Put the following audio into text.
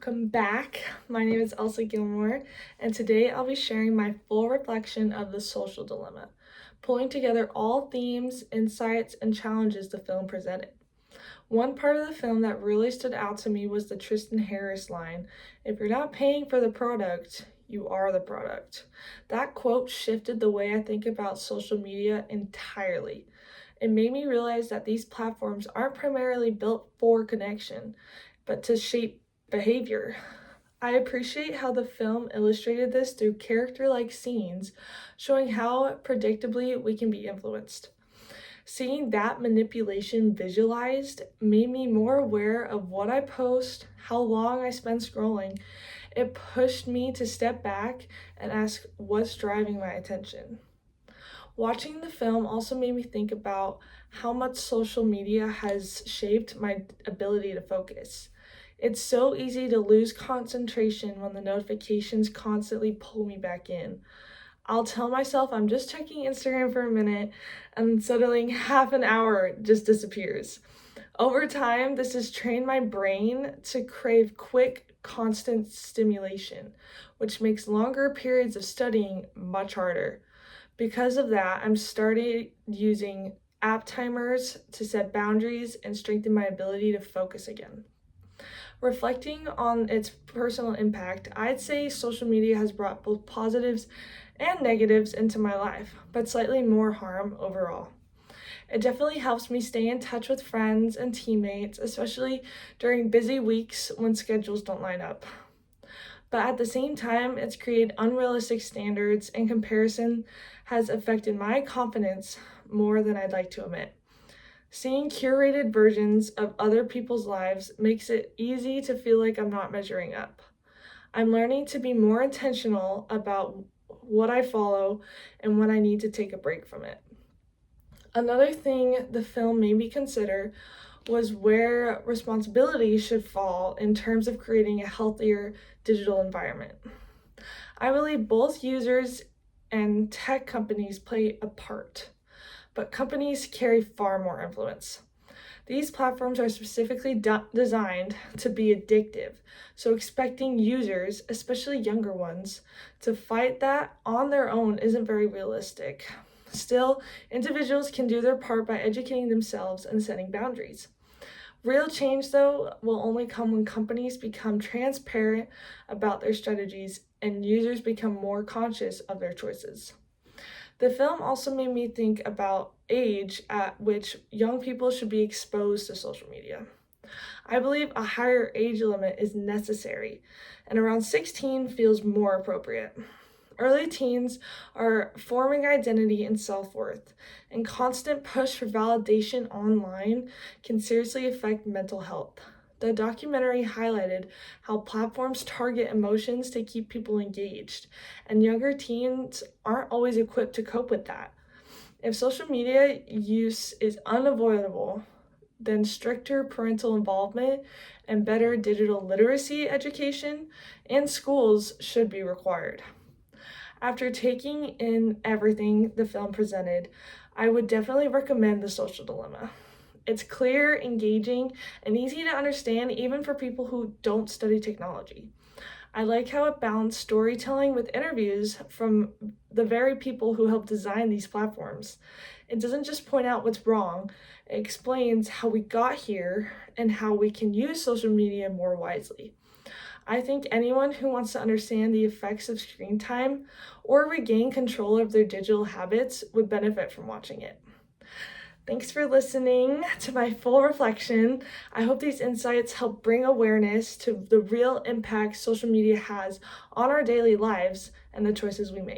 welcome back. My name is Elsa Gilmore, and today I'll be sharing my full reflection of The Social Dilemma, pulling together all themes, insights, and challenges the film presented. One part of the film that really stood out to me was the Tristan Harris line, "If you're not paying for the product, you are the product." That quote shifted the way I think about social media entirely. It made me realize that these platforms aren't primarily built for connection, but to shape behavior. I appreciate how the film illustrated this through character-like scenes, showing how predictably we can be influenced. Seeing that manipulation visualized made me more aware of what I post, how long I spend scrolling. It pushed me to step back and ask what's driving my attention. Watching the film also made me think about how much social media has shaped my ability to focus. It's so easy to lose concentration when the notifications constantly pull me back in. I'll tell myself I'm just checking Instagram for a minute, and suddenly half an hour just disappears. Over time, this has trained my brain to crave quick, constant stimulation, which makes longer periods of studying much harder. Because of that, I'm started using app timers to set boundaries and strengthen my ability to focus again. Reflecting on its personal impact, I'd say social media has brought both positives and negatives into my life, but slightly more harm overall. It definitely helps me stay in touch with friends and teammates, especially during busy weeks when schedules don't line up. But at the same time, it's created unrealistic standards, and comparison has affected my confidence more than I'd like to admit. Seeing curated versions of other people's lives makes it easy to feel like I'm not measuring up. I'm learning to be more intentional about what I follow and when I need to take a break from it. Another thing the film made me consider was where responsibility should fall in terms of creating a healthier digital environment. I believe both users and tech companies play a part, but companies carry far more influence. These platforms are specifically designed to be addictive, so expecting users, especially younger ones, to fight that on their own isn't very realistic. Still, individuals can do their part by educating themselves and setting boundaries. Real change, though, will only come when companies become transparent about their strategies and users become more conscious of their choices. The film also made me think about age at which young people should be exposed to social media. I believe a higher age limit is necessary, and around 16 feels more appropriate. Early teens are forming identity and self-worth, and constant push for validation online can seriously affect mental health. The documentary highlighted how platforms target emotions to keep people engaged, and younger teens aren't always equipped to cope with that. If social media use is unavoidable, then stricter parental involvement and better digital literacy education in schools should be required. After taking in everything the film presented, I would definitely recommend The Social Dilemma. It's clear, engaging, and easy to understand even for people who don't study technology. I like how it balanced storytelling with interviews from the very people who helped design these platforms. It doesn't just point out what's wrong, it explains how we got here and how we can use social media more wisely. I think anyone who wants to understand the effects of screen time or regain control of their digital habits would benefit from watching it. Thanks for listening to my full reflection. I hope these insights help bring awareness to the real impact social media has on our daily lives and the choices we make.